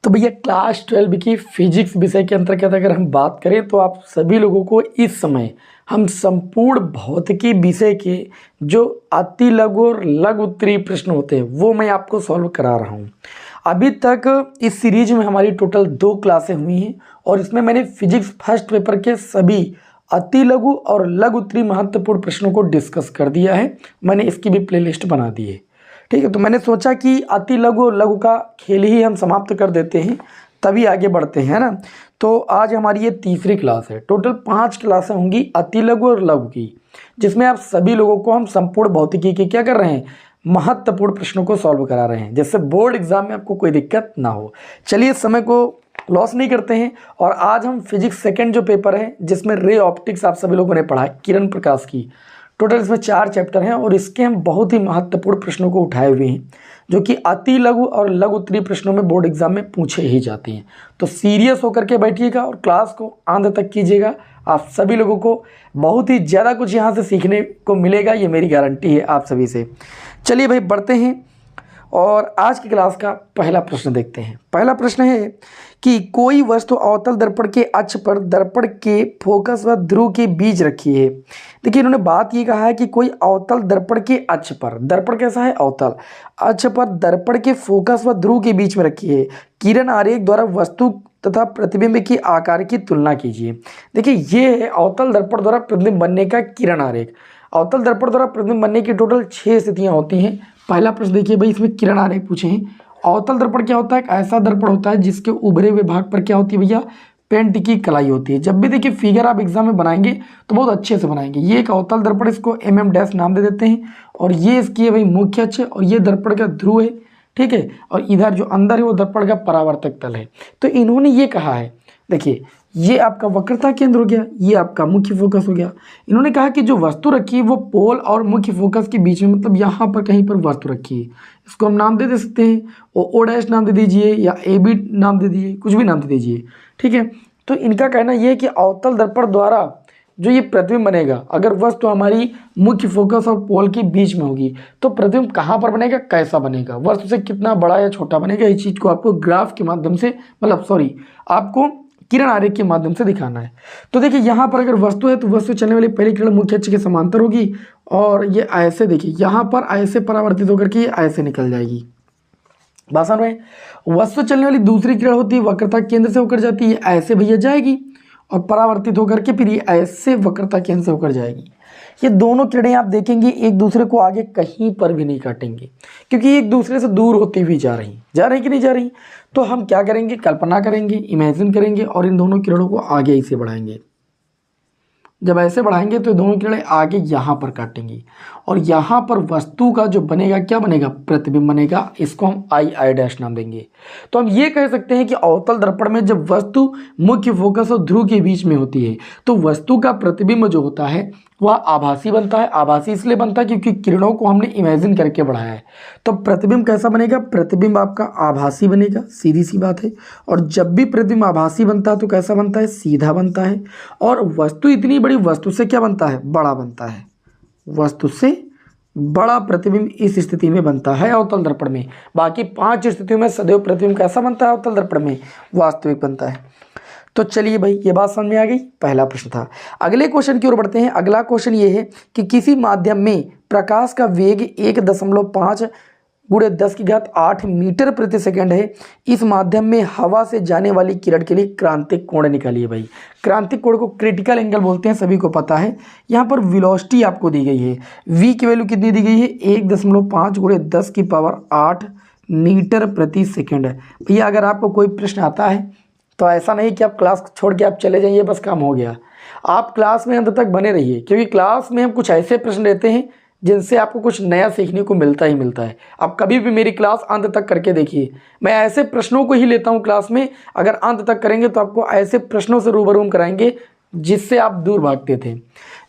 तो भैया क्लास 12 की फिजिक्स विषय के अंतर्गत अगर हम बात करें तो आप सभी लोगों को इस समय हम संपूर्ण भौतिकी विषय के जो अति लघु और लघु उत्तरीय प्रश्न होते हैं वो मैं आपको सॉल्व करा रहा हूँ। अभी तक इस सीरीज में हमारी टोटल 2 क्लासें हुई हैं और इसमें मैंने फिजिक्स फर्स्ट पेपर के सभी अति लघु और लघु उत्तरीय महत्वपूर्ण प्रश्नों को डिस्कस कर दिया है। मैंने इसकी भी प्लेलिस्ट बना दी है। ठीक है, तो मैंने सोचा कि अति लघु और लघु का खेल ही हम समाप्त कर देते हैं तभी आगे बढ़ते हैं, है ना। तो आज हमारी ये तीसरी क्लास है। टोटल 5 क्लासें होंगी अति लघु और लघु की, जिसमें आप सभी लोगों को हम संपूर्ण भौतिकी के क्या कर रहे हैं, महत्वपूर्ण प्रश्नों को सॉल्व करा रहे हैं, जिससे बोर्ड एग्जाम में आपको कोई दिक्कत ना हो। चलिए समय को लॉस नहीं करते हैं और आज हम फिजिक्स सेकंड जो पेपर है जिसमें रे ऑप्टिक्स आप सभी लोगों ने पढ़ा है, किरण प्रकाश की, टोटल इसमें 4 चैप्टर हैं और इसके हम बहुत ही महत्वपूर्ण प्रश्नों को उठाए हुए हैं जो कि अति लघु और लघु उत्तरीय प्रश्नों में बोर्ड एग्जाम में पूछे ही जाते हैं। तो सीरियस होकर के बैठिएगा और क्लास को अंत तक कीजिएगा। आप सभी लोगों को बहुत ही ज़्यादा कुछ यहाँ से सीखने को मिलेगा, ये मेरी गारंटी है आप सभी से। चलिए भाई बढ़ते हैं और आज की क्लास का पहला प्रश्न देखते हैं। पहला प्रश्न है कि कोई वस्तु अवतल दर्पण के अक्ष पर दर्पण के फोकस व ध्रुव के बीच रखी है। देखिए इन्होंने बात ये कहा है कि कोई अवतल दर्पण के अक्ष पर, दर्पण कैसा है, अवतल, अक्ष पर दर्पण के फोकस व ध्रुव के बीच में रखी है। किरण आरेख द्वारा वस्तु तथा प्रतिबिंब की आकार की तुलना कीजिए। देखिए ये है अवतल दर्पण द्वारा प्रतिबिंब बनने का किरण आरेख। अवतल दर्पण द्वारा प्रतिबिंब बनने की टोटल 6 स्थितियाँ होती हैं। पहला प्रश्न देखिए भाई, इसमें किरण आरेख पूछे हैं। अवतल दर्पण क्या होता है, एक ऐसा दर्पण होता है जिसके उभरे हुए भाग पर क्या होती है भैया, पेंट की कलाई होती है। जब भी देखिए फिगर आप एग्जाम में बनाएंगे तो बहुत अच्छे से बनाएंगे। ये एक अवतल दर्पण, इसको mm' नाम दे देते हैं और ये इसकी है भाई मुख्य अक्ष और ये दर्पण का ध्रुव है, ठीक है। और इधर जो अंदर है वो दर्पण का परावर्तक तल है। तो इन्होंने ये कहा है, देखिए ये आपका वक्रता केंद्र हो गया, ये आपका मुख्य फोकस हो गया। इन्होंने कहा कि जो वस्तु रखी है वो पोल और मुख्य फोकस के बीच में, मतलब यहाँ पर कहीं पर वस्तु रखी है। इसको हम नाम दे सकते हैं, O' नाम दे दीजिए या AB नाम दे दीजिए, कुछ भी नाम दे दीजिए, ठीक है। तो इनका कहना ये है कि अवतल दर्पण द्वारा जो ये प्रतिबिंब बनेगा, अगर वस्तु हमारी मुख्य फोकस और पोल के बीच में होगी तो प्रतिबिंब कहाँ पर बनेगा, कैसा बनेगा, वस्तु से कितना बड़ा या छोटा बनेगा, इस चीज़ को आपको ग्राफ के माध्यम से, मतलब सॉरी आपको किरण आरेख के माध्यम से दिखाना है। तो देखिए यहाँ पर अगर वस्तु है तो वस्तु चलने वाली पहली किरण मुख्य अक्ष के समांतर होगी और ये ऐसे, देखिए यहाँ पर ऐसे परावर्तित होकर के ये ऐसे निकल जाएगी। भाषण में वस्तु चलने वाली दूसरी किरण होती है वक्रता केंद्र से होकर जाती है, ऐसे भैया जाएगी और परावर्तित होकर के फिर ये ऐसे वक्रता केंद्र से होकर जाएगी। ये दोनों किरणें आप देखेंगे एक दूसरे को आगे कहीं पर भी नहीं काटेंगे क्योंकि एक दूसरे से दूर होती हुई जा रही कि नहीं जा रही। तो हम क्या करेंगे, कल्पना करेंगे, इमेजिन करेंगे और इन दोनों किरणों को आगे ऐसे बढ़ाएंगे। जब ऐसे बढ़ाएंगे तो दोनों किरणें आगे यहाँ पर काटेंगी और यहाँ पर वस्तु का जो बनेगा, क्या बनेगा, प्रतिबिंब बनेगा। इसको हम I' नाम देंगे। तो हम ये कह सकते हैं कि अवतल दर्पण में जब वस्तु मुख्य फोकस और ध्रुव के बीच में होती है तो वस्तु का प्रतिबिंब जो होता है वह आभासी बनता है। आभासी इसलिए बनता है क्योंकि किरणों को हमने इमेजिन करके बढ़ाया है। तो प्रतिबिंब कैसा बनेगा, प्रतिबिंब आपका आभासी बनेगा, सीधी सी बात है। और जब भी प्रतिबिंब आभासी बनता है तो कैसा बनता है, सीधा बनता है। और वस्तु इतनी बड़ी वस्तु से क्या बनता है, बड़ा बनता है। वस्तु से बड़ा प्रतिबिंब इस स्थिति में बनता है अवतल दर्पण में। बाकी 5 स्थितियों में सदैव प्रतिबिंब कैसा बनता है अवतल दर्पण में, वास्तविक बनता है। तो चलिए भाई ये बात समझ में आ गई, पहला प्रश्न था। अगले क्वेश्चन की ओर बढ़ते हैं। अगला क्वेश्चन ये है कि किसी माध्यम में प्रकाश का वेग 1.5 × 10⁸ मीटर प्रति सेकंड है। इस माध्यम में हवा से जाने वाली किरण के लिए क्रांतिक कोण निकालिए। भाई क्रांतिक कोण को क्रिटिकल एंगल बोलते हैं, सभी को पता है। यहाँ पर वेलोसिटी आपको दी गई है, v की वैल्यू कितनी दी गई है, 1.5 × 10⁸ मीटर प्रति सेकंड। भैया अगर आपको कोई प्रश्न आता है तो ऐसा नहीं कि आप क्लास छोड़ के आप चले जाइए बस काम हो गया। आप क्लास में अंत तक बने रहिए क्योंकि क्लास में हम कुछ ऐसे प्रश्न लेते हैं जिनसे आपको कुछ नया सीखने को मिलता ही मिलता है। आप कभी भी मेरी क्लास अंत तक करके देखिए, मैं ऐसे प्रश्नों को ही लेता हूँ क्लास में। अगर अंत तक करेंगे तो आपको ऐसे प्रश्नों से रूबरू कराएंगे जिससे आप दूर भागते थे।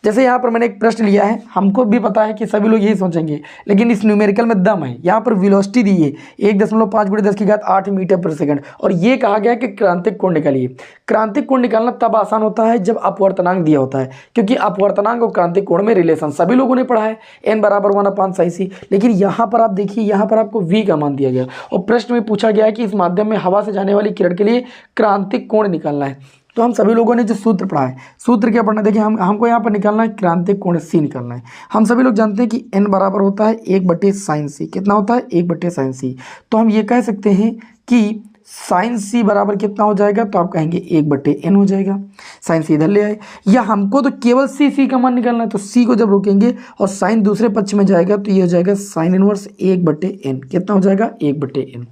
जैसे यहाँ पर मैंने एक प्रश्न लिया है, हमको भी पता है कि सभी लोग यही सोचेंगे, लेकिन इस न्यूमेरिकल में दम है। यहाँ पर वेलोसिटी दी है 1.5 × 10⁸ मीटर पर सेकंड, और ये कहा गया कि क्रांतिक कोण निकालिए। क्रांतिक कोण निकालना तब आसान होता है जब अपवर्तनांक दिया होता है, क्योंकि अपवर्तनांक और क्रांतिक कोण में रिलेशन सभी लोगों ने पढ़ा है, n = 1/sin c। लेकिन यहाँ पर आप देखिए, यहाँ पर आपको v का मान दिया गया और प्रश्न में पूछा गया है कि इस माध्यम में हवा से जाने वाली किरण के लिए क्रांतिक कोण निकालना है। तो हम सभी लोगों ने जो सूत्र पढ़ा है, सूत्र क्या पढ़ना है, देखिए हमको यहाँ पर निकालना है क्रांतिक कोण c निकालना है। हम सभी लोग जानते हैं कि n बराबर होता है 1/sin c। कितना होता है? 1/sin c। तो हम ये कह सकते हैं कि sin c बराबर कितना हो जाएगा, तो आप कहेंगे 1/n हो जाएगा। sin c इधर ले आए, या हमको तो केवल c का मान निकालना है, तो c को जब रोकेंगे और साइन दूसरे पक्ष में जाएगा तो ये हो जाएगा sin इनवर्स 1/n। कितना हो जाएगा? 1/n।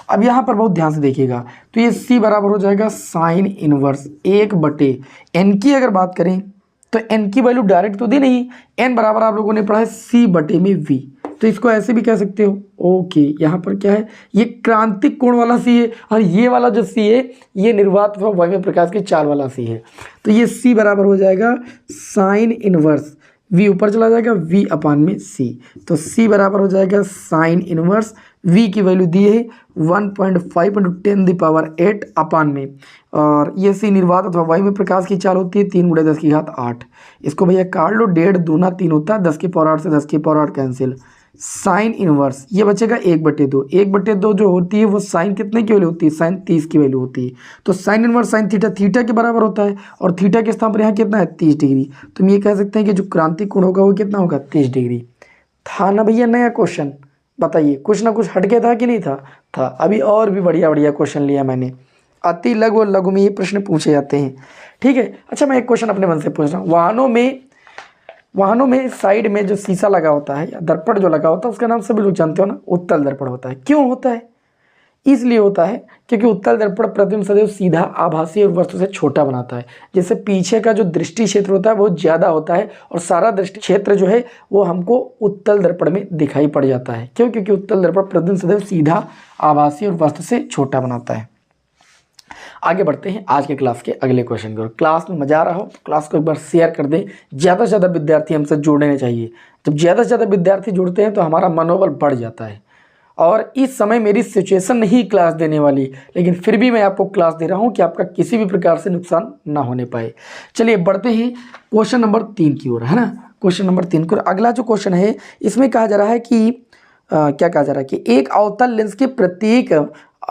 अब यहाँ पर बहुत ध्यान से देखिएगा, तो ये c बराबर हो जाएगा साइन इनवर्स 1/n की अगर बात करें तो n की वैल्यू डायरेक्ट तो दी नहीं, n बराबर आप लोगों ने पढ़ा है c/v, तो इसको ऐसे भी कह सकते हो। ओके, यहाँ पर क्या है, ये क्रांतिक कोण वाला c है, और ये वाला जो c है ये निर्वात अथवा वायवीय प्रकाश की चाल वाला c है। तो ये c बराबर हो जाएगा साइन इनवर्स, v ऊपर चला जाएगा, v/c। तो c बराबर हो जाएगा साइन इनवर्स, v की वैल्यू दी है 1.5 × 10⁸ और ये c निर्वात अथवा वायु में प्रकाश की चाल होती है 3 × 10⁸। इसको भैया काट लो, 1.5 दूना 3 होता है, 10⁸ से 10⁸ कैंसिल। साइन इनवर्स ये बचेगा 1/2। 1/2 जो होती है वो साइन कितने की वैल्यू होती है? साइन 30 की वैल्यू होती है। तो साइन इनवर्स साइन थीटा के बराबर होता है, और थीटा के स्थान पर यहाँ कितना है? 30 डिग्री। तो हम ये कह सकते हैं कि जो क्रांतिक कोण होगा वो कितना होगा? 30 डिग्री। था ना भैया नया क्वेश्चन? बताइए, कुछ ना कुछ हटके था कि नहीं था? था। अभी और भी बढ़िया बढ़िया क्वेश्चन लिया मैंने, अति लघु और लघु में ये प्रश्न पूछे जाते हैं। ठीक है, अच्छा मैं एक क्वेश्चन अपने मन से पूछ रहा हूँ। वाहनों में साइड में जो शीशा लगा होता है या दर्पण जो लगा होता है उसका नाम सभी लोग जानते हो ना, उत्तल दर्पण होता है। क्यों होता है? इसलिए होता है क्योंकि उत्तल दर्पण प्रतिबिंब सदैव सीधा, आभासी और वस्तु से छोटा बनाता है, जिससे पीछे का जो दृष्टि क्षेत्र होता है वो ज़्यादा होता है, और सारा दृष्टि क्षेत्र जो है वो हमको उत्तल दर्पण में दिखाई पड़ जाता है। क्यों? क्योंकि उत्तल दर्पण प्रतिबिंब सदैव सीधा, आभासी और वस्तु से छोटा बनाता है। आगे बढ़ते हैं आज के क्लास के अगले क्वेश्चन की ओर। क्लास में मजा आ रहा हो तो क्लास को एक बार शेयर कर दें, ज़्यादा से ज़्यादा विद्यार्थी हमसे जुड़ने चाहिए। जब ज़्यादा से ज़्यादा विद्यार्थी जुड़ते हैं तो हमारा मनोबल बढ़ जाता है। और इस समय मेरी सिचुएशन नहीं क्लास देने वाली, लेकिन फिर भी मैं आपको क्लास दे रहा हूँ कि आपका किसी भी प्रकार से नुकसान ना होने पाए। चलिए बढ़ते हैं क्वेश्चन नंबर 3 की ओर, है ना। क्वेश्चन नंबर 3 की ओर अगला जो क्वेश्चन है इसमें कहा जा रहा है कि क्या कहा जा रहा है कि एक अवतल लेंस के प्रत्येक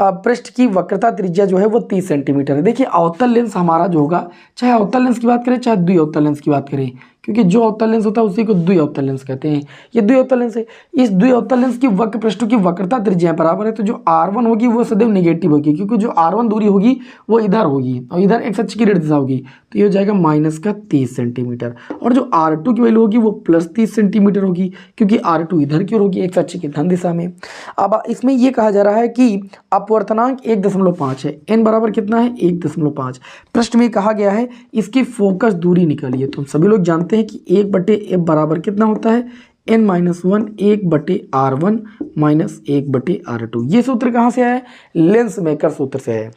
पृष्ठ की वक्रता त्रिज्या जो है वो 30 सेंटीमीटर है। देखिए अवतल लेंस हमारा जो होगा, चाहे अवतल लेंस की बात करें चाहे द्विअवतल लेंस की बात करें, क्योंकि जो अवतल लेंस होता है उसी को द्विअवतल लेंस कहते हैं। ये द्विअवतल लेंस है। इस द्विअवतल लेंस की वक्र पृष्ठों की वक्रता त्रिज्या बराबर है, तो जो R1 होगी वो सदैव निगेटिव होगी, क्योंकि जो R1 दूरी होगी वो इधर होगी और इधर एक्स अक्ष की ऋण दिशा होगी, तो ये हो जाएगा -30 सेंटीमीटर। और जो R2 की वैल्यू होगी वो +30 सेंटीमीटर होगी, क्योंकि R2 इधर की होगी एक्स अक्ष की धन दिशा में। अब इसमें ये कहा जा रहा है कि अपवर्तनांक 1.5 है, n बराबर कितना है? 1.5। प्रश्न में कहा गया है इसकी फोकस दूरी निकालिए। तो सभी लोग जानते हैं कि 1/f बराबर कितना होता है? n-1 1/r1 -1/r2। ये सूत्र कहाँ से आया है? लेंस मेकर सूत्र से है।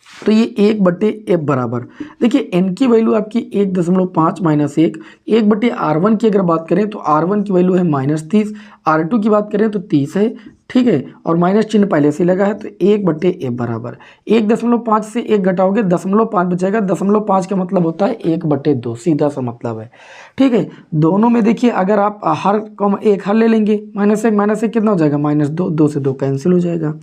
तो ये 1/f बराबर, देखिए n की वैल्यू आपकी 1.5 -1, 1/r1 की अगर बात करें तो r1 की वैल्यू है -30, r2 की बात करें तो 30 है, ठीक है, और माइनस चिन्ह पहले से लगा है, तो 1/f बराबर 1.5 से 1 घटाओगे 0.5 बचेगा, 0.5 का मतलब होता है 1/2, सीधा सा मतलब है। ठीक है, दोनों में देखिए अगर आप हर कॉम एक हर ले लेंगे, -1 कितना हो जाएगा? -2, 2 से 2 कैंसिल हो जाएगा।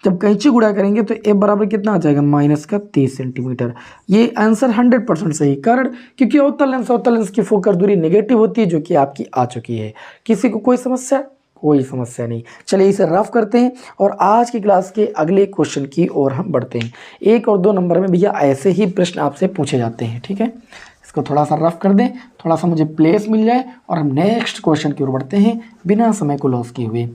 जब कैंची गुणा करेंगे तो f बराबर कितना आ जाएगा? -30 सेंटीमीटर। ये आंसर 100% सही, कारण क्योंकि अवतल लेंस की फोकस दूरी नेगेटिव होती है, जो कि आपकी आ चुकी है। किसी को कोई समस्या? कोई समस्या नहीं। चलिए इसे रफ करते हैं और आज की क्लास के अगले क्वेश्चन की ओर हम बढ़ते हैं। 1 और 2 नंबर में भैया ऐसे ही प्रश्न आपसे पूछे जाते हैं, ठीक है। इसको थोड़ा सा रफ कर दें, थोड़ा सा मुझे प्लेस मिल जाए और हम नेक्स्ट क्वेश्चन की ओर बढ़ते हैं बिना समय को लॉस किए हुए।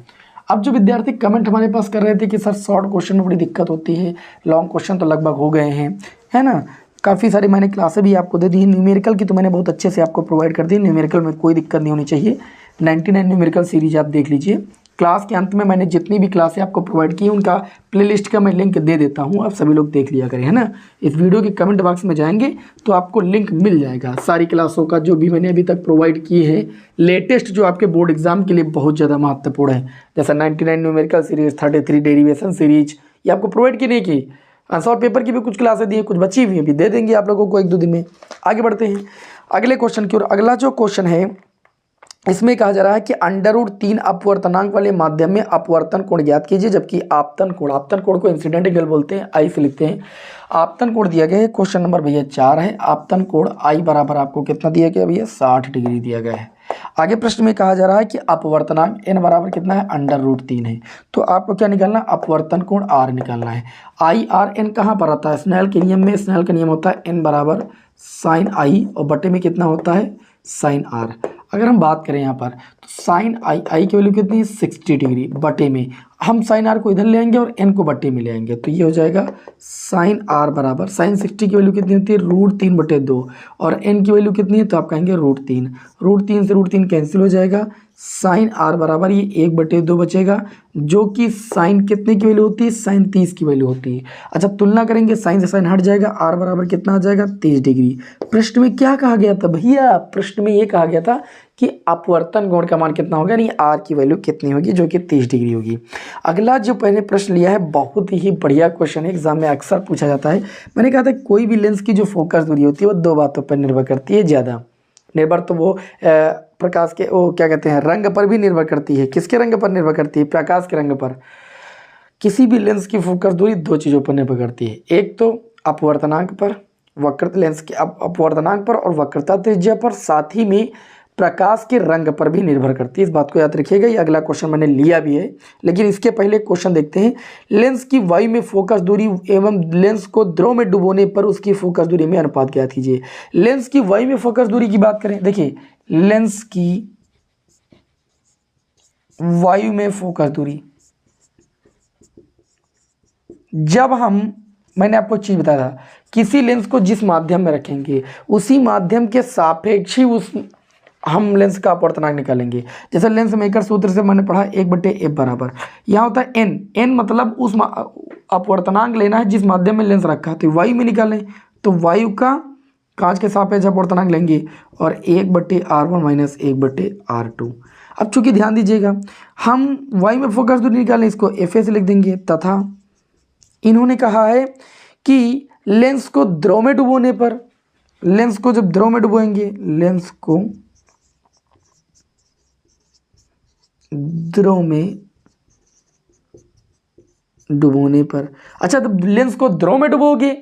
अब जो विद्यार्थी कमेंट हमारे पास कर रहे थे कि सर शॉर्ट क्वेश्चन में बड़ी दिक्कत होती है, लॉन्ग क्वेश्चन तो लगभग हो गए हैं, है ना। काफ़ी सारी मैंने क्लासें भी आपको दे दी हैं। न्यूमेरिकल की तो मैंने बहुत अच्छे से आपको प्रोवाइड कर दी। न्यूमेरिकल में कोई दिक्कत नहीं होनी चाहिए। 99 न्यूमेरिकल सीरीज आप देख लीजिए, क्लास के अंत में मैंने जितनी भी क्लासें आपको प्रोवाइड की उनका प्लेलिस्ट का मैं लिंक दे देता हूँ, आप सभी लोग देख लिया करें, है ना। इस वीडियो के कमेंट बॉक्स में जाएंगे तो आपको लिंक मिल जाएगा सारी क्लासों का, जो भी मैंने अभी तक प्रोवाइड किए हैं लेटेस्ट, जो आपके बोर्ड एग्जाम के लिए बहुत ज़्यादा महत्वपूर्ण है। जैसा 99 न्यूमेरिकल सीरीज, 33 डेरिवेशन सीरीज, ये आपको प्रोवाइड की नहीं की। आंसर पेपर की भी कुछ क्लासें दी है, कुछ बची हुई है, भी दे देंगे आप लोगों को 1-2 दिन में। आगे बढ़ते हैं अगले क्वेश्चन की ओर। अगला जो क्वेश्चन है इसमें कहा जा रहा है कि √3 अपवर्तनांक वाले माध्यम में अपवर्तन कोण ज्ञात कीजिए, जबकि आपतन कोण को इंसिडेंट एंगल बोलते हैं, आई से लिखते हैं। आपतन कोण दिया गया है, क्वेश्चन नंबर भैया 4 है। आपतन कोण आई बराबर आपको कितना दिया गया भैया, 60 डिग्री दिया गया है। आगे प्रश्न में कहा जा रहा है कि अपवर्तनांक n बराबर कितना है, √3 है। तो आपको क्या निकालना, अपवर्तन कोण r निकालना है। आई आर एन कहाँ पर आता है, स्नेल के नियम में। स्नेल का नियम होता है n बराबर साइन आई और बटे में कितना होता है, साइन आर। अगर हम बात करें यहाँ पर तो साइन आई की वैल्यू कितनी है, 60 डिग्री, बटे में हम साइन आर को इधर ले आएंगे और एन को बटे में ले आएंगे, तो ये हो जाएगा साइन आर बराबर, साइन 60 की वैल्यू कितनी होती है, √3/2, और एन की वैल्यू कितनी है, तो आप कहेंगे √3। √3 से √3 कैंसिल हो जाएगा, साइन आर बराबर ये 1/2 बचेगा, जो कि साइन कितने की वैल्यू होती है, साइन 30 की वैल्यू होती है। अच्छा तुलना करेंगे, साइन से साइन हट जाएगा, आर बराबर कितना आ जाएगा, 30 डिग्री। प्रश्न में क्या कहा गया था भैया, प्रश्न में ये कहा गया था कि अपवर्तन कोण का मान कितना होगा, यानी आर की वैल्यू कितनी होगी, जो कि 30 डिग्री होगी। अगला जो पहले प्रश्न लिया है बहुत ही बढ़िया क्वेश्चन है, एग्जाम में अक्सर पूछा जाता है। मैंने कहा था कोई भी लेंस की जो फोकस दूरी होती है वो 2 बातों पर निर्भर करती है, ज़्यादा निर्भर तो वो प्रकाश के वो क्या कहते हैं, रंग पर भी निर्भर करती है। किसके रंग पर निर्भर करती है, प्रकाश के रंग पर। किसी भी लेंस की फोकस दूरी 2 चीज़ों पर निर्भर करती है, एक तो अपवर्तनांक पर, वक्रता लेंस के अपवर्तनांक पर और वक्रता त्रिज्या पर, साथ ही में प्रकाश के रंग पर भी निर्भर करती है। इस बात को याद रखिएगा, ये अगला क्वेश्चन मैंने लिया भी है, लेकिन इसके पहले क्वेश्चन देखते हैं। लेंस की वायु में फोकस दूरी एवं लेंस को द्रव में डुबोने पर उसकी फोकस दूरी में अनुपात ज्ञात कीजिए। लेंस की वायु में फोकस दूरी की बात करें, देखिए लेंस की वायु में फोकस दूरी, जब मैंने आपको चीज बताया था, किसी लेंस को जिस माध्यम में रखेंगे उसी माध्यम के सापेक्ष ही हम लेंस का अपवर्तनांक निकालेंगे। जैसे लेंस मेकर सूत्र से मैंने पढ़ा 1/f बराबर, यहाँ होता है n मतलब उस अपवर्तनांक लेना है जिस माध्यम में लेंस रखा है, तो वायु में निकालें, तो वायु का कांच के सापेक्ष अपवर्तनांक लेंगे और 1/r1 माइनस 1/r2। अब चूंकि ध्यान दीजिएगा हम वायु में फोकस दूरी निकालें, इसको fa से लिख देंगे, तथा इन्होंने कहा है कि लेंस को द्रव में डुबोने पर, लेंस को जब द्रव में डुबोएंगे, लेंस को द्रव में डुबोने पर, अच्छा तो लेंस को द्रव में डुबोगे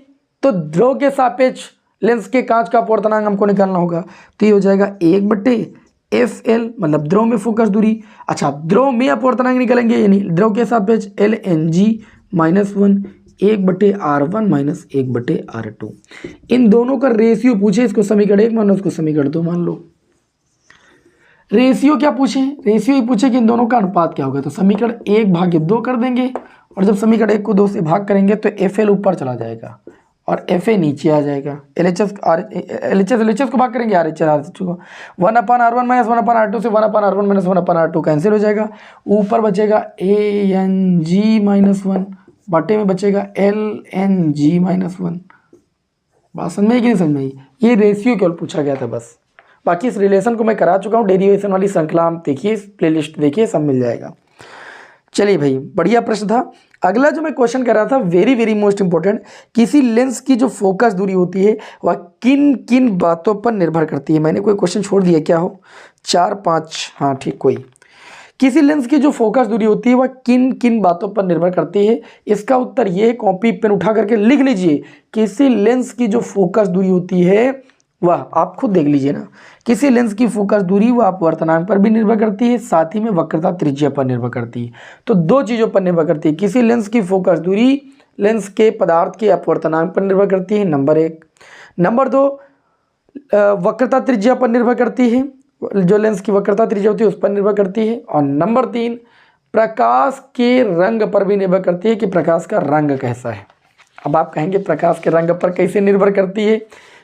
तो द्रव के सापेक्ष लेंस के कांच का अपवर्तनांक हमको निकालना होगा, तो ये हो जाएगा 1/fl मतलब द्रव में फोकस दूरी। अच्छा द्रव में अपवर्तनांक निकालेंगे, यानी द्रव के सापेक्ष lng -1 1/r1 माइनस 1/r2। इन दोनों का रेशियो पूछे, इसको समीकरण 1 मान लो, इसको समीकरण 2 मान लो। रेशियो क्या पूछे, रेशियो ही पूछे कि इन दोनों का अनुपात क्या होगा, तो समीकरण 1/2 कर देंगे, और जब समीकरण 1 को 2 से भाग करेंगे तो FL ऊपर चला जाएगा और FA नीचे आ जाएगा। LHS को भाग करेंगे RHS को, 1/r1 माइनस 1/r2 से 1/r1 माइनस 1/r2 कैंसिल हो जाएगा, ऊपर बचेगा ANG -1, बटे में बचेगा LNG -1। बात समझ में आई कि नहीं समझ में आई, ये रेशियो केवल पूछा गया था बस, बाकी इस रिलेशन को मैं करा चुका हूँ, डेरिवेशन वाली श्रृंखला आप देखिए, प्लेलिस्ट देखिए, सब मिल जाएगा। चलिए भाई बढ़िया प्रश्न था। अगला जो मैं क्वेश्चन कर रहा था, वेरी वेरी मोस्ट इंपॉर्टेंट, किसी लेंस की जो फोकस दूरी होती है वह किन किन बातों पर निर्भर करती है। मैंने कोई क्वेश्चन छोड़ दिया क्या हो, 4-5, हाँ ठीक, कोई किसी लेंस की जो फोकस दूरी होती है वह किन किन बातों पर निर्भर करती है। इसका उत्तर ये है, कॉपी पेन उठा करके लिख लीजिए, किसी लेंस की जो फोकस दूरी होती है वह, आप खुद देख लीजिए ना, किसी लेंस की फोकस दूरी वह अपवर्तनांक पर भी निर्भर करती है, साथ ही में वक्रता त्रिज्या पर निर्भर करती है। तो 2 चीज़ों पर निर्भर करती है, किसी लेंस की फोकस दूरी लेंस के पदार्थ के अपवर्तनांक पर निर्भर करती है, नंबर 1। नंबर 2 वक्रता त्रिज्या पर निर्भर करती है, जो लेंस की वक्रता त्रिज्या होती है उस पर निर्भर करती है, और नंबर 3 प्रकाश के रंग पर भी निर्भर करती है कि प्रकाश का रंग कैसा है। अब आप कहेंगे प्रकाश के रंग पर कैसे निर्भर करती है,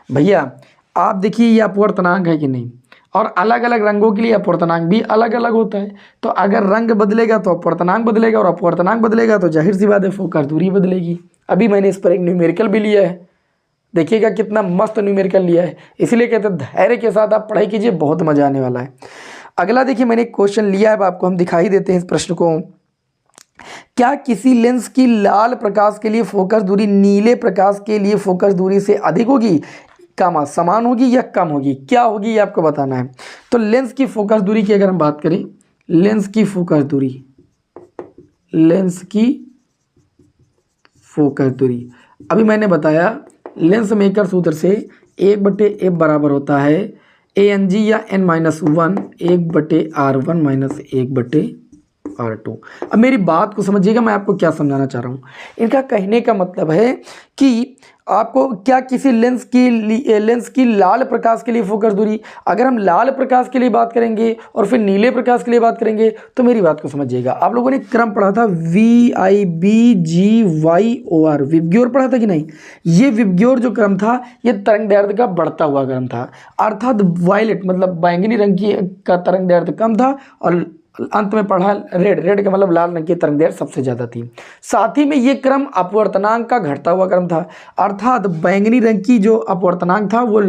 भैया आप देखिए ये अपवर्तनांक है कि नहीं, और अलग अलग रंगों के लिए अपवर्तनांक भी अलग अलग होता है। तो अगर रंग बदलेगा तो अपवर्तनांक बदलेगा, और अपवर्तनांक बदलेगा तो जाहिर सी बात है फोकस दूरी बदलेगी। अभी मैंने इस पर एक न्यूमेरिकल भी लिया है, देखिएगा कितना मस्त न्यूमेरिकल लिया है। इसीलिए कहते हैं धैर्य के साथ आप पढ़ाई कीजिए, बहुत मजा आने वाला है। अगला देखिए मैंने क्वेश्चन लिया है, आपको हम दिखाई देते हैं इस प्रश्न को। क्या किसी लेंस की लाल प्रकाश के लिए फोकस दूरी नीले प्रकाश के लिए फोकस दूरी से अधिक होगी, कामा समान होगी या कम होगी? क्या होगी ये आपको बताना है। तो लेंस की फोकस दूरी की अगर हम बात करें, लेंस की फोकस दूरी, लेंस की फोकस दूरी, अभी मैंने बताया लेंस मेकर सूत्र से 1/f बराबर होता है ANG या n-1 1/r1 माइनस 1/r2। अब मेरी बात को समझिएगा, मैं आपको क्या समझाना चाह रहा हूँ। इनका कहने का मतलब है कि आपको क्या किसी लेंस की लाल प्रकाश के लिए फोकस दूरी, अगर हम लाल प्रकाश के लिए बात करेंगे और फिर नीले प्रकाश के लिए बात करेंगे, तो मेरी बात को समझिएगा। आप लोगों ने क्रम पढ़ा था VIBGYOR, विबग्योर पढ़ा था कि नहीं? ये विबग्योर जो क्रम था ये तरंगदैर्ध्य का बढ़ता हुआ क्रम था, अर्थात वायलेट मतलब बैंगनी रंग की का तरंगदैर्ध्य कम था और अंत में पढ़ा रेड का मतलब लाल रंग की तरंगदैर्ध्य सबसे ज़्यादा थी। साथ ही में ये क्रम अपवर्तनांक का घटता हुआ क्रम था, अर्थात बैंगनी रंग की जो अपवर्तनांक था वो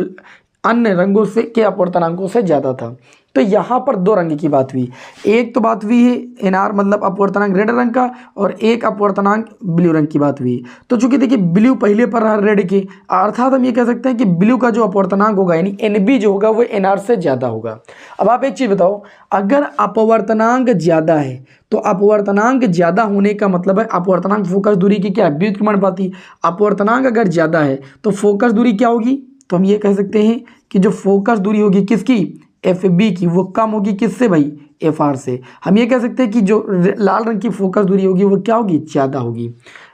अन्य रंगों से के अपवर्तनांकों से ज़्यादा था। तो यहाँ पर दो रंग की बात हुई, एक तो बात हुई है NR मतलब अपवर्तनांक रेड रंग का, और एक अपवर्तनांक ब्लू रंग की बात हुई। तो चूंकि देखिए ब्लू पहले पर रहा रेड के, अर्थात हम ये कह सकते हैं कि ब्लू का जो अपवर्तनांक होगा यानी NB जो होगा वो NR से ज़्यादा होगा। अब आप एक चीज़ बताओ, अगर अपवर्तनांक ज़्यादा है तो अपवर्तनांक ज़्यादा होने का मतलब है अपवर्तनांक फोकस दूरी की क्या है, व्युत्क्रमणपाती। अपवर्तनांक अगर ज़्यादा है तो फोकस दूरी क्या होगी, तो हम ये कह सकते हैं कि जो फोकस दूरी होगी किसकी, FB की, वो कम होगी किससे भाई, FR से। हम ये कह सकते हैं कि जो लाल रंग की फोकस दूरी होगी वो क्या होगी, ज़्यादा होगी।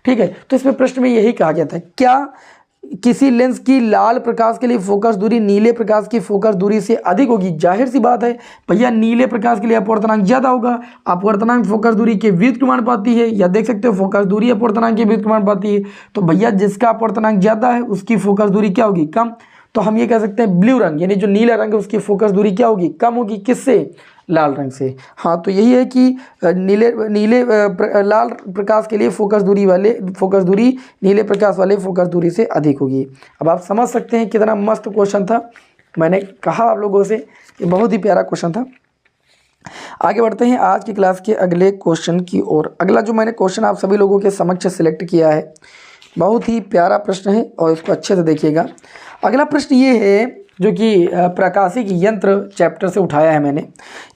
ठीक है, तो इसमें प्रश्न में यही कहा गया था, क्या किसी लेंस की लाल प्रकाश के लिए फोकस दूरी नीले प्रकाश की फोकस दूरी से अधिक होगी? जाहिर सी बात है भैया, नीले प्रकाश के लिए अपवर्तनांक ज़्यादा होगा, अपवर्तनांक फोकस दूरी के व्युत्क्रमणपाती है, या देख सकते हो फोकस दूरी अपवर्तनांक के व्युत्क्रमणपाती है। तो भैया जिसका अपवर्तनांक ज़्यादा है उसकी फोकस दूरी क्या होगी, कम। तो हम ये कह सकते हैं ब्लू रंग यानी जो नीला रंग है उसकी फोकस दूरी क्या होगी, कम होगी, किससे, लाल रंग से। हाँ, तो यही है कि लाल प्रकाश के लिए फोकस दूरी नीले प्रकाश वाले फोकस दूरी से अधिक होगी। अब आप समझ सकते हैं कितना मस्त क्वेश्चन था। मैंने कहा आप लोगों से कि बहुत ही प्यारा क्वेश्चन था। आगे बढ़ते हैं आज की क्लास के अगले क्वेश्चन की ओर। अगला जो मैंने क्वेश्चन आप सभी लोगों के समक्ष सिलेक्ट किया है, बहुत ही प्यारा प्रश्न है और इसको अच्छे से देखिएगा। अगला प्रश्न ये है जो कि प्रकाशिक यंत्र चैप्टर से उठाया है मैंने।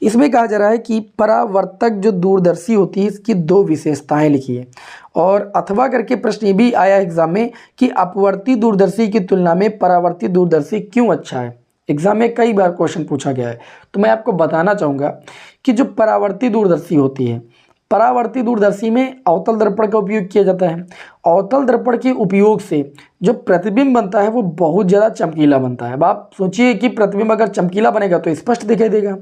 इसमें कहा जा रहा है कि परावर्तक जो दूरदर्शी होती है इसकी दो विशेषताएं लिखिए। और अथवा करके प्रश्न ये भी आया एग्जाम में कि अपवर्ती दूरदर्शी की तुलना में परावर्ती दूरदर्शी क्यों अच्छा है। एग्जाम में कई बार क्वेश्चन पूछा गया है, तो मैं आपको बताना चाहूँगा कि जो परावर्ती दूरदर्शी होती है, परावर्ती दूरदर्शी में अवतल दर्पण का उपयोग किया जाता है। अवतल दर्पण के उपयोग से जो प्रतिबिंब बनता है वो बहुत ज़्यादा चमकीला बनता है। अब आप सोचिए कि प्रतिबिंब अगर चमकीला बनेगा तो स्पष्ट दिखाई देगा,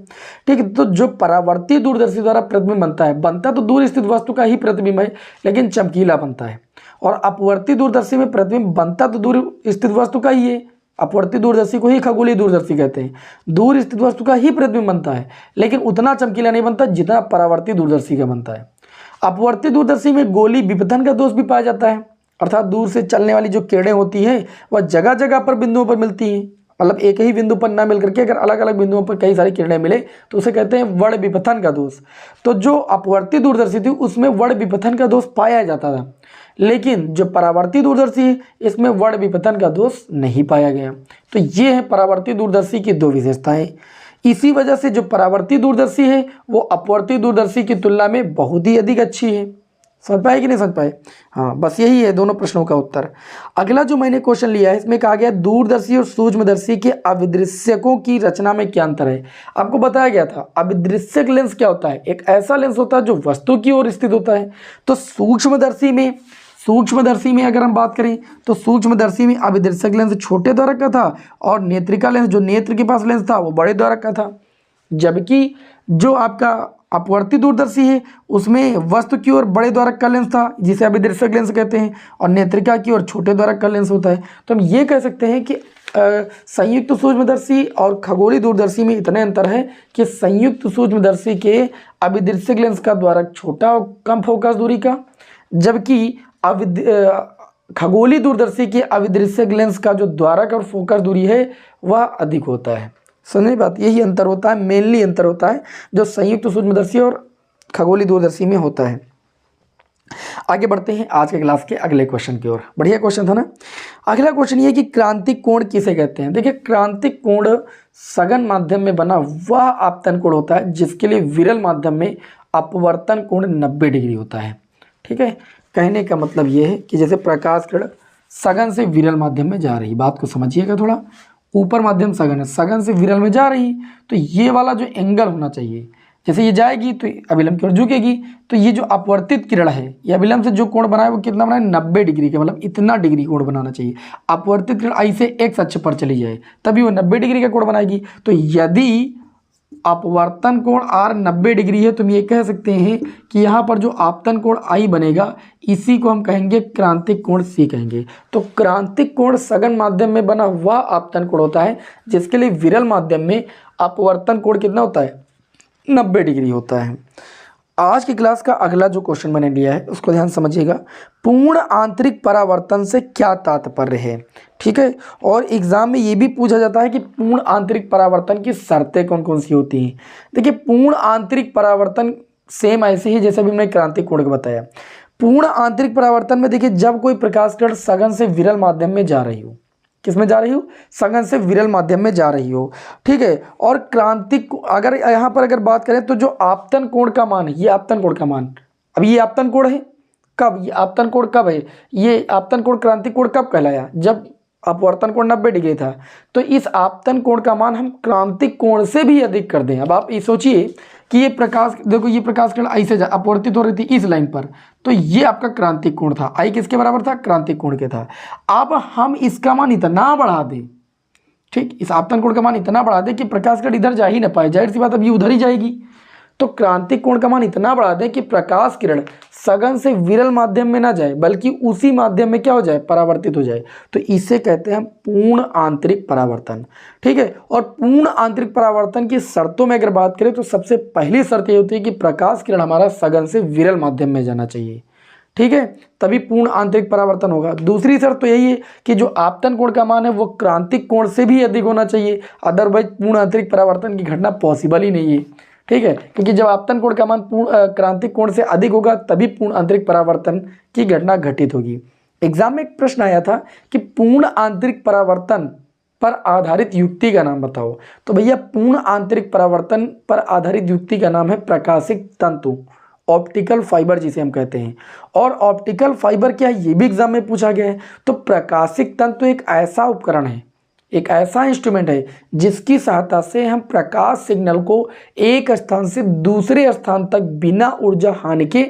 ठीक है। तो जो परावर्ती दूरदर्शी द्वारा प्रतिबिंब बनता तो दूर स्थित वस्तु का ही प्रतिबिंब है लेकिन चमकीला बनता है। और अपवर्ती दूरदर्शी में प्रतिबिंब बनता तो दूर स्थित वस्तु का ही है, अपवर्ती दूरदर्शी को ही खगोलीय दूरदर्शी कहते हैं। दूर स्थित वस्तु का ही प्रतिबिंब बनता है लेकिन उतना चमकीला नहीं बनता जितना परावर्ती दूरदर्शी का बनता है। अपवर्ती दूरदर्शी में गोली विपथन का दोष भी पाया जाता है, अर्थात दूर से चलने वाली जो किरणें होती हैं वह जगह जगह पर बिंदुओं पर मिलती हैं। मतलब एक ही बिंदु पर ना मिलकर के अगर अलग अलग बिंदुओं पर कई सारी किरणें मिले तो उसे कहते हैं वर्ण विपथन का दोष। तो जो अपवर्ती दूरदर्शी थी उसमें वर्ण विपथन का दोष पाया जाता था, लेकिन जो परावर्ती दूरदर्शी है इसमें वर्ण विपथन का दोष नहीं पाया गया। तो ये है परावर्ती दूरदर्शी की दो विशेषताएं। इसी वजह से जो परावर्ती दूरदर्शी है वो अपवर्ती दूरदर्शी की तुलना में बहुत ही अधिक अच्छी है। समझ पाए कि नहीं समझ पाए? हाँ, बस यही है दोनों प्रश्नों का उत्तर। अगला जो मैंने क्वेश्चन लिया है इसमें कहा गया दूरदर्शी और सूक्ष्मदर्शी के अभिदृश्यकों की रचना में क्या अंतर है। आपको बताया गया था अभिदृश्यक लेंस क्या होता है, एक ऐसा लेंस होता है जो वस्तु की ओर स्थित होता है। तो सूक्ष्मदर्शी में अगर हम बात करें तो सूक्ष्मदर्शी में अभिदृश्यक लेंस छोटे द्वारक का था और नेत्रिका लेंस जो नेत्र के पास लेंस था वो बड़े द्वारक का था। जबकि जो आपका अपवर्ती दूरदर्शी है उसमें वस्तु की ओर बड़े द्वारक का लेंस था जिसे अभिदृश्यक लेंस कहते हैं और नेत्रिका की ओर छोटे द्वारक का लेंस होता है। तो हम ये कह सकते हैं कि संयुक्त सूक्ष्मदर्शी और खगोलीय दूरदर्शी में इतने अंतर है कि संयुक्त सूक्ष्मदर्शी के अभिदृश्यक लेंस का द्वारक छोटा और कम फोकस दूरी का, जबकि खगोलीय दूरदर्शी के अभिदृश्यक लेंस का जो द्वारक और फोकस दूरी है वह अधिक होता है। समझे बात, यही अंतर होता है, मेनली अंतर होता है जो संयुक्त सूक्ष्मदर्शी और खगोलीय दूरदर्शी में होता है। आगे बढ़ते हैं आज के क्लास के अगले क्वेश्चन की ओर। बढ़िया क्वेश्चन था ना। अगला क्वेश्चन ये कि क्रांतिक कोण किसे कहते हैं। देखिए, क्रांतिक कोण सघन माध्यम में बना वह आपतन कोण होता है जिसके लिए विरल माध्यम में अपवर्तन कोण 90 डिग्री होता है। ठीक है, कहने का मतलब ये है कि जैसे प्रकाश किरण सघन से विरल माध्यम में जा रही, बात को समझिएगा थोड़ा, ऊपर माध्यम सघन है, सघन से विरल में जा रही, तो ये वाला जो एंगल होना चाहिए, जैसे ये जाएगी तो अभिलंब की ओर झुकेगी, तो ये जो अपवर्तित किरण है ये अभिलंब से जो कोण बनाए वो कितना बनाए 90 डिग्री का, मतलब इतना डिग्री कोण बनाना चाहिए। अपवर्तित किरण आई से एक्स अक्ष पर चली जाए तभी वो 90 डिग्री का कोण बनाएगी। तो यदि अपवर्तन कोण आर 90 डिग्री है तो हम ये कह सकते हैं कि यहाँ पर जो आपतन कोण आई बनेगा इसी को हम कहेंगे क्रांतिक कोण सी कहेंगे। तो क्रांतिक कोण सघन माध्यम में बना वह आपतन कोण होता है जिसके लिए विरल माध्यम में अपवर्तन कोण कितना होता है 90 डिग्री होता है। आज की क्लास का अगला जो क्वेश्चन मैंने लिया है उसको ध्यान समझिएगा। पूर्ण आंतरिक परावर्तन से क्या तात्पर्य है। ठीक है, और एग्जाम में ये भी पूछा जाता है कि पूर्ण आंतरिक परावर्तन की शर्तें कौन कौन सी होती हैं। देखिए, पूर्ण आंतरिक परावर्तन सेम ऐसे ही जैसे भी मैंने क्रांतिक कोण को बताया। पूर्ण आंतरिक परावर्तन में देखिए, जब कोई प्रकाश किरण सघन से विरल माध्यम में जा रही हो, किस में जा रही हो, सघन से विरल माध्यम में जा रही हो। ठीक है, और क्रांतिक, अगर यहाँ पर अगर बात करें तो जो आपतन कोण का मान है, ये आपतन कोण का मान, अब ये आपतन कोण है कब, ये आपतन कोण कब है, ये आपतन कोण क्रांतिक कोण कब कहलाया, जब अपवर्तन कोण 90 डिग्री था। तो इस आपतन कोण का मान हम क्रांतिक कोण से भी अधिक कर दें। अब आप ये सोचिए कि ये प्रकाश, देखो ये प्रकाश किरण आई से अपवर्तित हो रही थी इस लाइन पर, तो ये आपका क्रांतिक कोण था, आई किसके बराबर था, क्रांतिक कोण के था। अब हम इसका मान इतना बढ़ा दें, ठीक, इस आपतन कोण का मान इतना बढ़ा दें कि प्रकाश किरण इधर जा ही ना पाए, जाहिर सी बात अब ये उधर ही जाएगी। तो क्रांतिक कोण का मान इतना बढ़ा दें कि प्रकाश किरण सघन से विरल माध्यम में ना जाए बल्कि उसी माध्यम में क्या हो जाए, परावर्तित हो जाए। तो इसे कहते हैं पूर्ण आंतरिक परावर्तन। ठीक है, और पूर्ण आंतरिक परावर्तन की शर्तों में अगर बात करें तो सबसे पहली शर्त ये होती है कि प्रकाश किरण हमारा सघन से विरल माध्यम में जाना चाहिए। ठीक है, तभी पूर्ण आंतरिक परावर्तन होगा। दूसरी शर्त तो यही है कि जो आपतन कोण का मान है वो क्रांतिक कोण से भी अधिक होना चाहिए, अदरवाइज पूर्ण आंतरिक परावर्तन की घटना पॉसिबल ही नहीं है। ठीक है, क्योंकि जब आपतन कोण का मान क्रांतिक कोण से अधिक होगा तभी पूर्ण आंतरिक परावर्तन की घटना घटित होगी। एग्जाम में एक प्रश्न आया था कि पूर्ण आंतरिक परावर्तन पर आधारित युक्ति का नाम बताओ। तो भैया, पूर्ण आंतरिक परावर्तन पर आधारित युक्ति का नाम है प्रकाशिक तंतु, ऑप्टिकल फाइबर जिसे हम कहते हैं। और ऑप्टिकल फाइबर क्या है ये भी एग्जाम में पूछा गया है। तो प्रकाशिक तंतु एक ऐसा उपकरण है, एक ऐसा इंस्ट्रूमेंट है जिसकी सहायता से हम प्रकाश सिग्नल को एक स्थान से दूसरे स्थान तक बिना ऊर्जा हानि के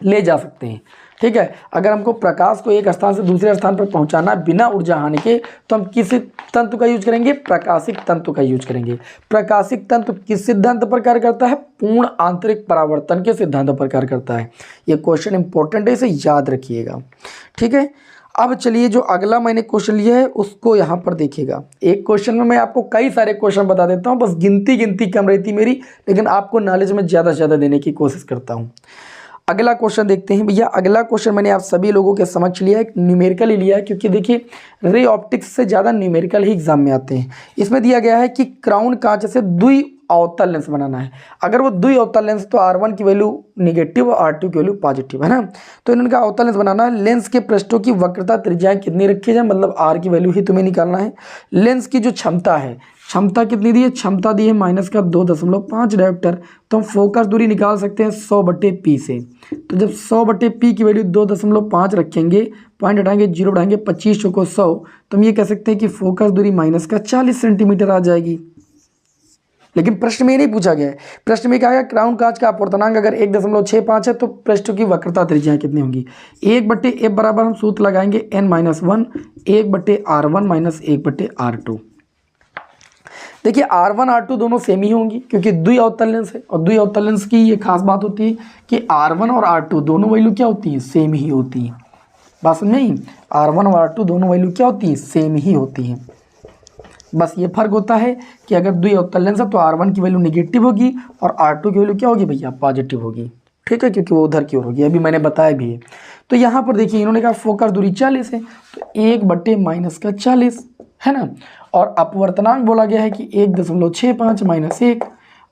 ले जा सकते हैं। ठीक है, अगर हमको प्रकाश को एक स्थान से दूसरे स्थान पर पहुंचाना है बिना ऊर्जा हानि के तो हम किस तंतु का यूज करेंगे, प्रकाशिक तंतु का यूज करेंगे। प्रकाशिक तंतु किस सिद्धांत पर कार्य करता है, पूर्ण आंतरिक परावर्तन के सिद्धांत पर कार्य करता है। ये क्वेश्चन इंपॉर्टेंट है, इसे याद रखिएगा। ठीक है, अब चलिए जो अगला मैंने क्वेश्चन लिया है उसको यहाँ पर देखिएगा। एक क्वेश्चन में मैं आपको कई सारे क्वेश्चन बता देता हूँ, बस गिनती कम रहती मेरी, लेकिन आपको नॉलेज में ज़्यादा से ज़्यादा देने की कोशिश करता हूँ। अगला क्वेश्चन देखते हैं भैया। अगला क्वेश्चन मैंने आप सभी लोगों के समक्ष लिया है, न्यूमेरिकल ही लिया है, क्योंकि देखिए रे ऑप्टिक्स से ज़्यादा न्यूमेरिकल ही एग्जाम में आते हैं। इसमें दिया गया है कि क्राउन कांच से द्वि अवतल लेंस बनाना है। अगर वो द्वि अवतल लेंस तो R1 की वैल्यू निगेटिव और R2 की वैल्यू पॉजिटिव है ना। तो इनका अवतल लेंस बनाना है। लेंस के पृष्ठों की वक्रता त्रिज्याएं कितनी रखी जाए, मतलब R की वैल्यू ही तुम्हें निकालना है। लेंस की जो क्षमता है, क्षमता कितनी दी है, क्षमता दी है -2.5 डायोप्टर। तो हम फोकस दूरी निकाल सकते हैं 100/p से। तो जब 100/p की वैल्यू 2.5 रखेंगे, पॉइंट हटाएंगे, 0 बढ़ाएंगे, 25 को 100, तो हम ये कह सकते हैं कि फोकस दूरी -40 सेंटीमीटर आ जाएगी। लेकिन प्रश्न में ये नहीं पूछा गया है। प्रश्न में क्या है, क्राउन कांच का अपवर्तनांक अगर 1.65 है तो पृष्ठ की वक्रता त्रिज्याएं कितनी होंगी। 1/f बराबर हम सूत्र लगाएंगे n-1 1/r1 1/r2। देखिए R1 R2 दोनों सेम ही होंगी क्योंकि द्वि अवतल लेंस है, और द्वि अवतल लेंस की ये खास बात होती है कि R1 और R2 दोनों वैल्यू क्या होती है, सेम ही होती है। बात समझ में आई, R1 और R2 दोनों वैल्यू क्या होती है, सेम ही होती है। बस ये फर्क होता है कि अगर द्वि अवतल लेंस है तो R1 की वैल्यू निगेटिव होगी और R2 की वैल्यू क्या होगी भैया, पॉजिटिव होगी। ठीक है, क्योंकि वो उधर की ओर होगी, अभी मैंने बताया भी है। तो यहाँ पर देखिए इन्होंने कहा फोकस दूरी 40 है, तो 1/-40 है ना। और अपवर्तनांक बोला गया है कि 1.65 -1।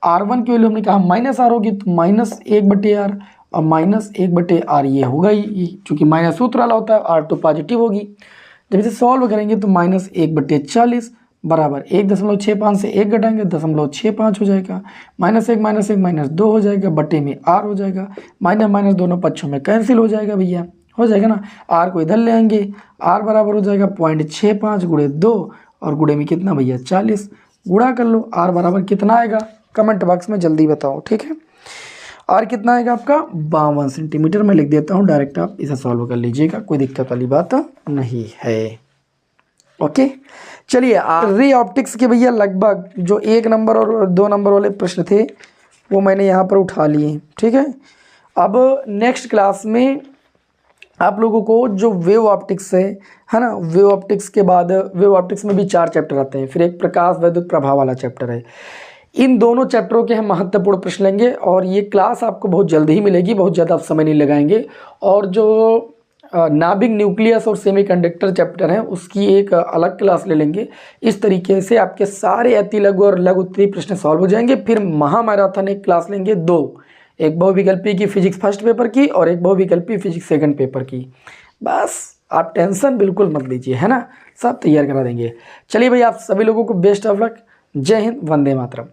R1 की वैल्यू हमने कहा -R होगी, तो -1/R और -1/R ये होगा ही, चूँकि माइनस सूत्र वाला होता है, R2 पॉजिटिव होगी। जब इसे सॉल्व करेंगे तो -1/40 बराबर 1.65 से 1 घटाएंगे 0.65 हो जाएगा, -1 -2 हो जाएगा, बटे में R हो जाएगा, माइनस माइनस दोनों पक्षों में कैंसिल हो जाएगा भैया, हो जाएगा ना। R को इधर ले आएंगे, R बराबर हो जाएगा 0.65 × 2 और गुणे में कितना भैया 40, गुणा कर लो। R बराबर कितना आएगा कमेंट बॉक्स में जल्दी बताओ, ठीक है। R कितना आएगा आपका 52 सेंटीमीटर, मैं लिख देता हूँ, डायरेक्ट आप इसे सॉल्व कर लीजिएगा, कोई दिक्कत वाली बात नहीं है। ओके, चलिए रे ऑप्टिक्स के भैया लगभग जो 1 नंबर और 2 नंबर वाले प्रश्न थे वो मैंने यहाँ पर उठा लिए, ठीक है। अब नेक्स्ट क्लास में आप लोगों को जो वेव ऑप्टिक्स है ना, वेव ऑप्टिक्स के बाद वेव ऑप्टिक्स में भी 4 चैप्टर आते हैं, फिर एक प्रकाश वैद्युत प्रभाव वाला चैप्टर है। इन दोनों चैप्टरों के हम महत्वपूर्ण प्रश्न लेंगे और ये क्लास आपको बहुत जल्द ही मिलेगी, बहुत ज़्यादा आप समय नहीं लगाएंगे। और जो नाभिक, न्यूक्लियस और सेमीकंडक्टर चैप्टर है उसकी एक अलग क्लास ले लेंगे। इस तरीके से आपके सारे अति लघु और लघु उत्तरीय प्रश्न सॉल्व हो जाएंगे। फिर महामैराथन एक क्लास लेंगे 2, एक बहुविकल्पी की फिजिक्स फर्स्ट पेपर की और एक बहुविकल्पी फिजिक्स सेकंड पेपर की। बस आप टेंशन बिल्कुल मत लीजिए, है ना, सब तैयार करा देंगे। चलिए भाई, आप सभी लोगों को बेस्ट ऑफ लक। जय हिंद, वंदे मातरम।